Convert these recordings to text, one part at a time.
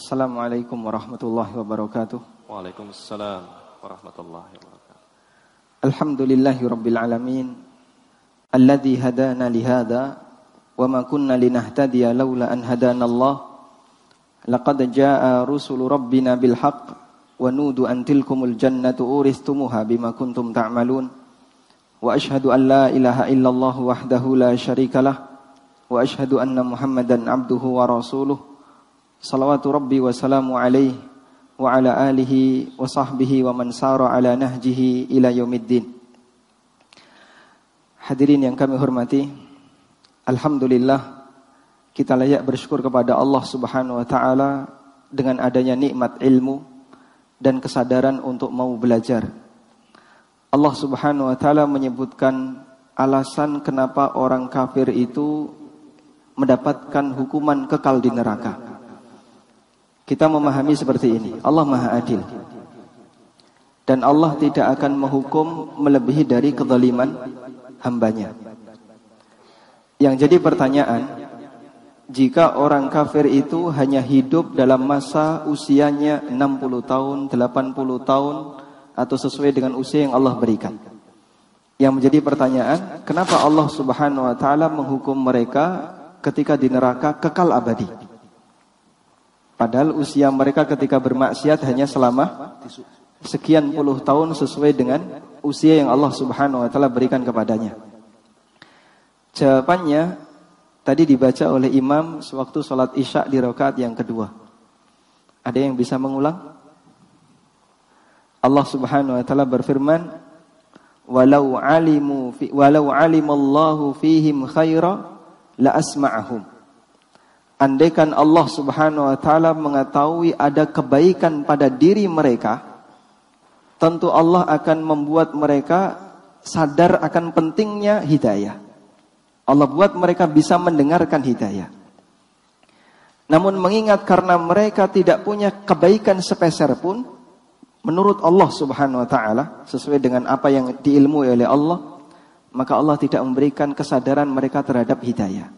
Assalamualaikum warahmatullahi wabarakatuh. Waalaikumsalam warahmatullahi wabarakatuh. Alhamdulillahi rabbil alamin alladzi hadana lihada wa ma kunna linahtadiya laula an hadana Allah. Laqad jaa rusulu rabbina bil haqq wa nudu an tilkumul jannatu uristumuha bima kuntum ta'malun. Wa ashhadu an la ilaha illallah wahdahu la syarikalah wa ashhadu anna Muhammadan abduhu wa rasuluh. Salawatu Rabbi wa salamu alaihi wa ala alihi wa sahbihi wa man sara ala nahjihi ila yaumiddin. Hadirin yang kami hormati, alhamdulillah kita layak bersyukur kepada Allah Subhanahu wa taala dengan adanya nikmat ilmu dan kesadaran untuk mau belajar. Allah Subhanahu wa taala menyebutkan alasan kenapa orang kafir itu mendapatkan hukuman kekal di neraka. Kita memahami seperti ini, Allah Maha Adil. Dan Allah tidak akan menghukum melebihi dari kezaliman hambanya. Yang jadi pertanyaan, jika orang kafir itu hanya hidup dalam masa usianya 60 tahun, 80 tahun, atau sesuai dengan usia yang Allah berikan. Yang menjadi pertanyaan, kenapa Allah Subhanahu wa taala menghukum mereka ketika di neraka kekal abadi? Padahal usia mereka ketika bermaksiat hanya selama sekian puluh tahun sesuai dengan usia yang Allah Subhanahu wa taala berikan kepadanya. Jawabannya tadi dibaca oleh imam sewaktu salat Isya di rakaat yang kedua. Ada yang bisa mengulang? Allah Subhanahu wa taala berfirman, "Walau alimallahu fihim khaira la asma'ahum." Andaikan Allah Subhanahu wa taala mengetahui ada kebaikan pada diri mereka, tentu Allah akan membuat mereka sadar akan pentingnya hidayah. Allah buat mereka bisa mendengarkan hidayah. Namun mengingat karena mereka tidak punya kebaikan sepeser pun, menurut Allah Subhanahu wa taala, sesuai dengan apa yang diilmui oleh Allah, maka Allah tidak memberikan kesadaran mereka terhadap hidayah.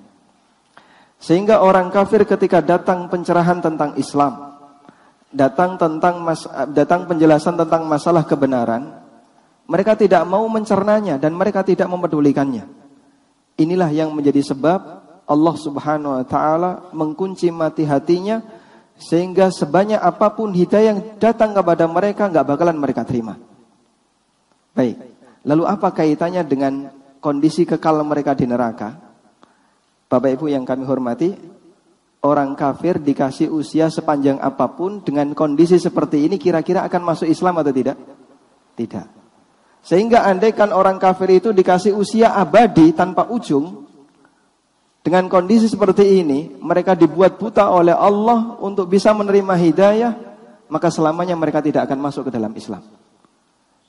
Sehingga orang kafir ketika datang pencerahan tentang Islam, datang penjelasan tentang masalah kebenaran, mereka tidak mau mencernanya dan mereka tidak mempedulikannya. Inilah yang menjadi sebab Allah Subhanahu wa taala mengunci mati hatinya, sehingga sebanyak apapun hidayah yang datang kepada mereka enggak bakalan mereka terima. Baik, lalu apa kaitannya dengan kondisi kekal mereka di neraka? Bapak Ibu yang kami hormati, orang kafir dikasih usia sepanjang apapun dengan kondisi seperti ini kira-kira akan masuk Islam atau tidak? Tidak. Sehingga andaikan orang kafir itu dikasih usia abadi tanpa ujung, dengan kondisi seperti ini, mereka dibuat buta oleh Allah untuk bisa menerima hidayah, maka selamanya mereka tidak akan masuk ke dalam Islam.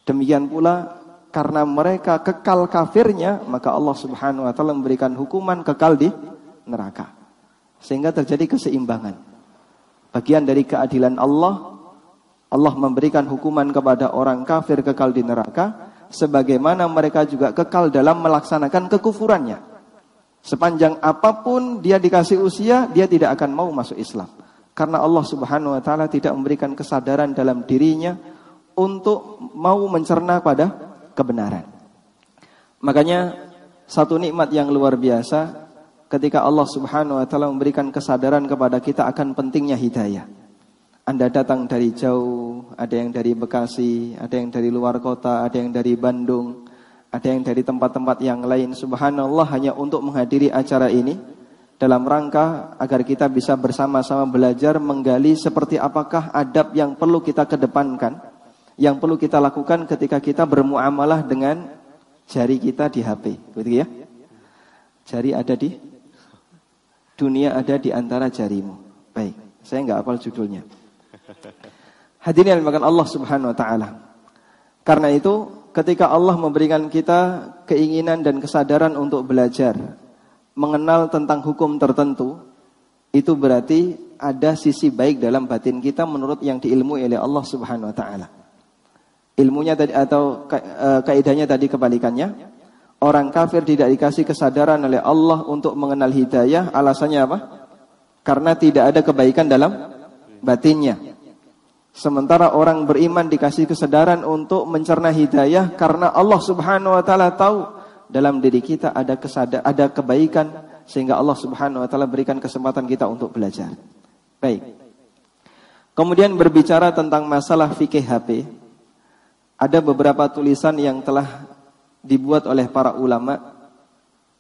Demikian pula karena mereka kekal kafirnya, maka Allah Subhanahu wa taala memberikan hukuman kekal di neraka. Sehingga terjadi keseimbangan. Bagian dari keadilan Allah, Allah memberikan hukuman kepada orang kafir kekal di neraka, sebagaimana mereka juga kekal dalam melaksanakan kekufurannya. Sepanjang apapun dia dikasih usia, dia tidak akan mau masuk Islam. Karena Allah Subhanahu wa taala tidak memberikan kesadaran dalam dirinya untuk mau mencerna pada kebenaran. Makanya satu nikmat yang luar biasa ketika Allah Subhanahu wa taala memberikan kesadaran kepada kita akan pentingnya hidayah. Anda datang dari jauh, ada yang dari Bekasi, ada yang dari luar kota, ada yang dari Bandung, ada yang dari tempat-tempat yang lain. Subhanallah, hanya untuk menghadiri acara ini dalam rangka agar kita bisa bersama-sama belajar menggali seperti apakah adab yang perlu kita kedepankan, yang perlu kita lakukan ketika kita bermuamalah dengan jari kita di HP, begitu ya? Jari ada di dunia, ada di antara jarimu. Baik, saya enggak hafal judulnya. Hadirin yang dimuliakan Allah Subhanahu wa taala. Karena itu, ketika Allah memberikan kita keinginan dan kesadaran untuk belajar, mengenal tentang hukum tertentu, itu berarti ada sisi baik dalam batin kita menurut yang diilmui oleh Allah Subhanahu wa taala. Ilmunya tadi atau kaidahnya tadi kebalikannya. Orang kafir tidak dikasih kesadaran oleh Allah untuk mengenal hidayah. Alasannya apa? Karena tidak ada kebaikan dalam batinnya. Sementara orang beriman dikasih kesadaran untuk mencerna hidayah karena Allah Subhanahu wa taala tahu dalam diri kita ada kebaikan sehingga Allah Subhanahu wa taala berikan kesempatan kita untuk belajar. Baik. Kemudian berbicara tentang masalah fikih HP, ada beberapa tulisan yang telah dibuat oleh para ulama.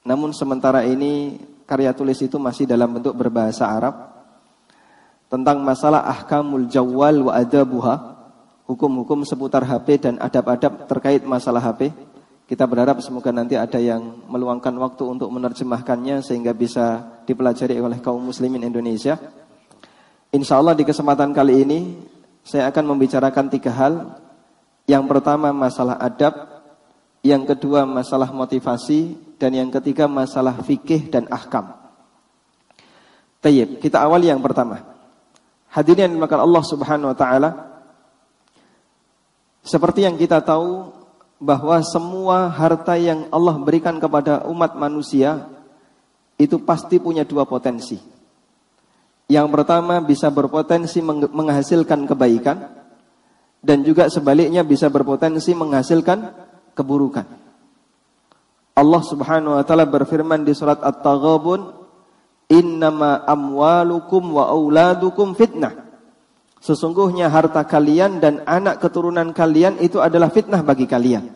Namun sementara ini karya tulis itu masih dalam bentuk berbahasa Arab. Tentang masalah ahkamul jawwal wa adabuha, hukum-hukum seputar HP dan adab-adab terkait masalah HP. Kita berharap semoga nanti ada yang meluangkan waktu untuk menerjemahkannya sehingga bisa dipelajari oleh kaum muslimin Indonesia. Insyaallah di kesempatan kali ini saya akan membicarakan 3 hal. Yang pertama masalah adab, yang kedua masalah motivasi, dan yang ketiga masalah fikih dan ahkam. Tayyib, kita awali yang pertama. Hadirin yang dimuliakan Allah Subhanahu wa taala, seperti yang kita tahu bahwa semua harta yang Allah berikan kepada umat manusia itu pasti punya 2 potensi. Yang pertama bisa berpotensi menghasilkan kebaikan, dan juga sebaliknya bisa berpotensi menghasilkan keburukan. Allah Subhanahu wa taala berfirman di surat At-Taghabun, innama amwalukum wa auladukum fitnah. Sesungguhnya harta kalian dan anak keturunan kalian itu adalah fitnah bagi kalian.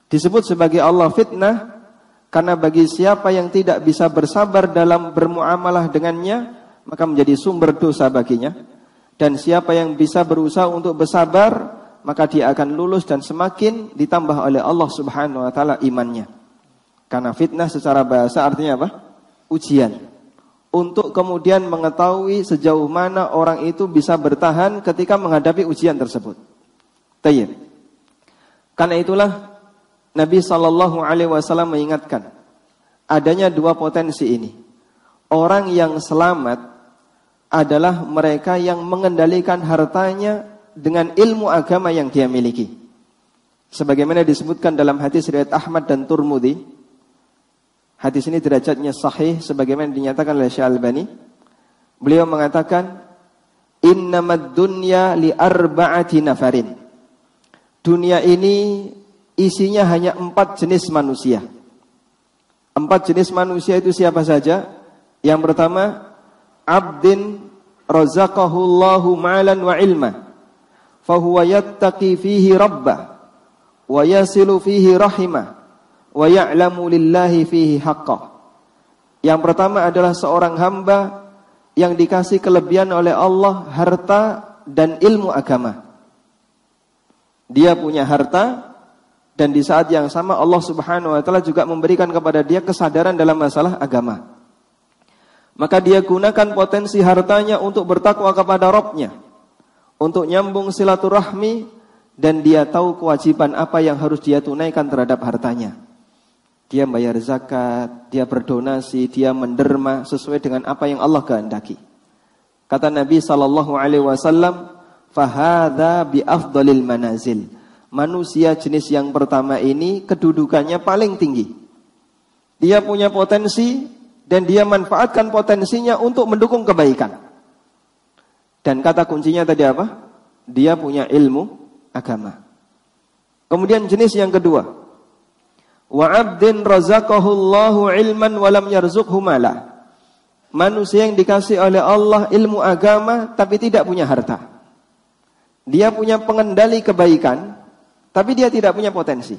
Disebut sebagai Allah fitnah karena bagi siapa yang tidak bisa bersabar dalam bermuamalah dengannya, maka menjadi sumber dosa baginya. Dan siapa yang bisa berusaha untuk bersabar, maka dia akan lulus dan semakin ditambah oleh Allah Subhanahu wa taala imannya. Karena fitnah secara bahasa artinya apa? Ujian. Untuk kemudian mengetahui sejauh mana orang itu bisa bertahan ketika menghadapi ujian tersebut. Tayyib. Karena itulah Nabi SAW mengingatkan adanya 2 potensi ini. Orang yang selamat adalah mereka yang mengendalikan hartanya dengan ilmu agama yang dia miliki. Sebagaimana disebutkan dalam hadis riwayat Ahmad dan Turmudi. Hadis ini derajatnya sahih sebagaimana dinyatakan oleh Syekh Albani. Beliau mengatakan, innamad dunya li arba'ati nafarin. Dunia ini isinya hanya 4 jenis manusia. 4 jenis manusia itu siapa saja? Yang pertama, abdin razaqahullahu malan wa ilma, fahuwa yattaqi fihi rabbah, wa yasilu fihi rahimah, wa ya'lamu lillahi fihi haqqah. Yang pertama adalah seorang hamba yang dikasih kelebihan oleh Allah harta dan ilmu agama. Dia punya harta dan di saat yang sama Allah Subhanahu wa taala juga memberikan kepada dia kesadaran dalam masalah agama. Maka dia gunakan potensi hartanya untuk bertakwa kepada Rabb-nya, untuk nyambung silaturahmi, dan dia tahu kewajiban apa yang harus dia tunaikan terhadap hartanya. Dia bayar zakat, dia berdonasi, dia menderma sesuai dengan apa yang Allah kehendaki. Kata Nabi SAW, fahadha bi afdalil manazil. Manusia jenis yang pertama ini kedudukannya paling tinggi. Dia punya potensi dan dia manfaatkan potensinya untuk mendukung kebaikan. Dan kata kuncinya tadi apa? Dia punya ilmu agama. Kemudian jenis yang kedua, wa abdin razaqahullahu ilman walam yarzuqhu mala. Manusia yang dikasih oleh Allah ilmu agama tapi tidak punya harta. Dia punya pengendali kebaikan tapi dia tidak punya potensi.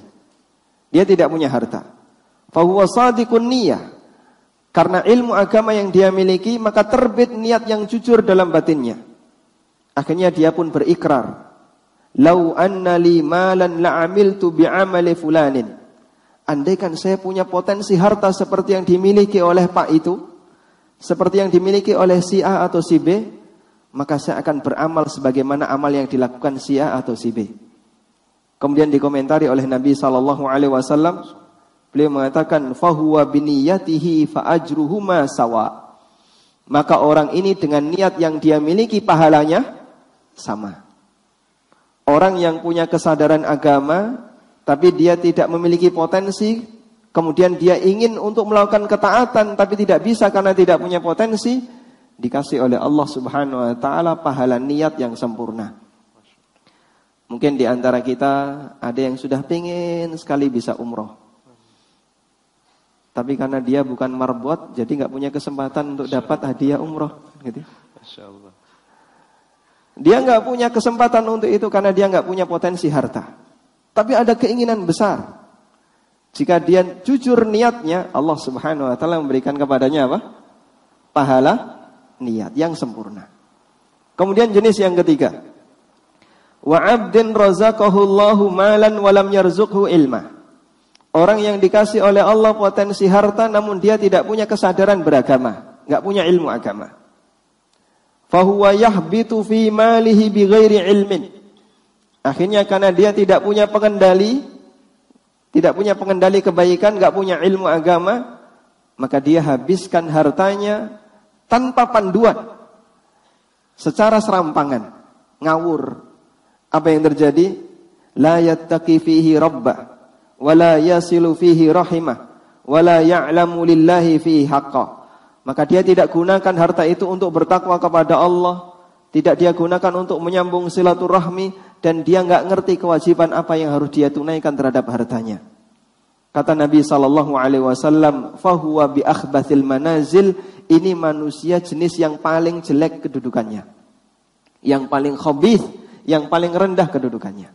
Dia tidak punya harta. Fahuwa sadiqun niyah. Karena ilmu agama yang dia miliki, maka terbit niat yang jujur dalam batinnya. Akhirnya dia pun berikrar, lau anna li malan la'amiltu bi'amali fulanin. Andaikan saya punya potensi harta seperti yang dimiliki oleh Pak itu, seperti yang dimiliki oleh si A atau si B, maka saya akan beramal sebagaimana amal yang dilakukan si A atau si B. Kemudian dikomentari oleh Nabi SAW, beliau mengatakan, fahuwa biniyatihi fa'ajruhuma sawa. Maka orang ini dengan niat yang dia miliki pahalanya sama. Orang yang punya kesadaran agama tapi dia tidak memiliki potensi, kemudian dia ingin untuk melakukan ketaatan tapi tidak bisa karena tidak punya potensi, dikasih oleh Allah Subhanahu wa taala pahala niat yang sempurna. Mungkin di antara kita ada yang sudah pengen sekali bisa umroh. Tapi karena dia bukan marbot, jadi nggak punya kesempatan untuk dapat hadiah umroh, gitu. Masya Allah. Dia nggak punya kesempatan untuk itu karena dia nggak punya potensi harta. Tapi ada keinginan besar. Jika dia jujur niatnya, Allah Subhanahu wa taala memberikan kepadanya apa? Pahala niat yang sempurna. Kemudian jenis yang ketiga, wa 'abdin razaqahullahu malan wa lam yarzuqhu ilma. Orang yang dikasih oleh Allah potensi harta namun dia tidak punya kesadaran beragama, enggak punya ilmu agama. Fahuwa yahbitu fi malihi bighairi ilmin. Akhirnya karena dia tidak punya pengendali kebaikan, enggak punya ilmu agama, maka dia habiskan hartanya tanpa panduan, secara serampangan, ngawur. Apa yang terjadi? La yattaqi fihi rabbah wa la yasilu fihi rahimah wa la ya'lamu lillahi fihi haqqa. Maka dia tidak gunakan harta itu untuk bertakwa kepada Allah, tidak dia gunakan untuk menyambung silaturahmi, dan dia enggak ngerti kewajiban apa yang harus dia tunaikan terhadap hartanya. Kata Nabi SAW, fahuwa bi akhbathil manazil, ini manusia jenis yang paling jelek kedudukannya, yang paling khabith, yang paling rendah kedudukannya.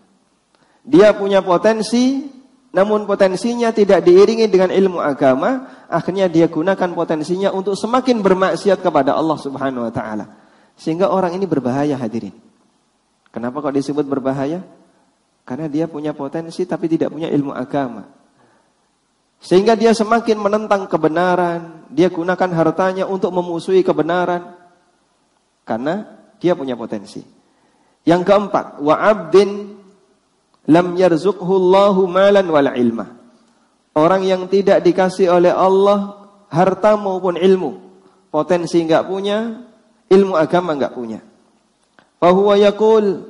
Dia punya potensi, namun potensinya tidak diiringi dengan ilmu agama. Akhirnya dia gunakan potensinya untuk semakin bermaksiat kepada Allah Subhanahu wa taala. Sehingga orang ini berbahaya, hadirin. Kenapa kok disebut berbahaya? Karena dia punya potensi tapi tidak punya ilmu agama. Sehingga dia semakin menentang kebenaran, dia gunakan hartanya untuk memusuhi kebenaran karena dia punya potensi. Yang keempat, wa 'abdin lam yarzuqhu Allahu malan wal ilma. Orang yang tidak dikasih oleh Allah harta maupun ilmu, potensi enggak punya, ilmu agama enggak punya. Fa huwa yaqul,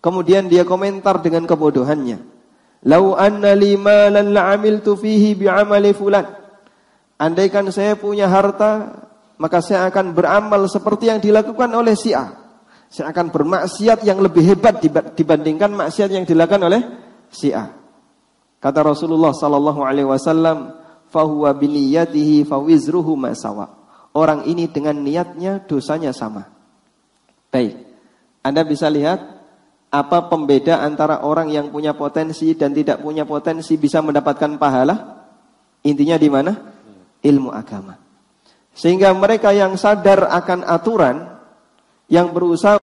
kemudian dia komentar dengan kebodohannya. Lau anna li malan la 'amiltu fihi bi 'amali fulan. Andaikan saya punya harta, maka saya akan beramal seperti yang dilakukan oleh si A. Saya akan bermaksiat yang lebih hebat dibandingkan maksiat yang dilakukan oleh si A. Kata Rasulullah sallallahu alaihi wasallam, fa huwa bi niyyatihi fa wizruhu ma sawa. Orang ini dengan niatnya dosanya sama. Baik. Anda bisa lihat apa pembeda antara orang yang punya potensi dan tidak punya potensi bisa mendapatkan pahala? Intinya di mana? Ilmu agama. Sehingga mereka yang sadar akan aturan, yang berusaha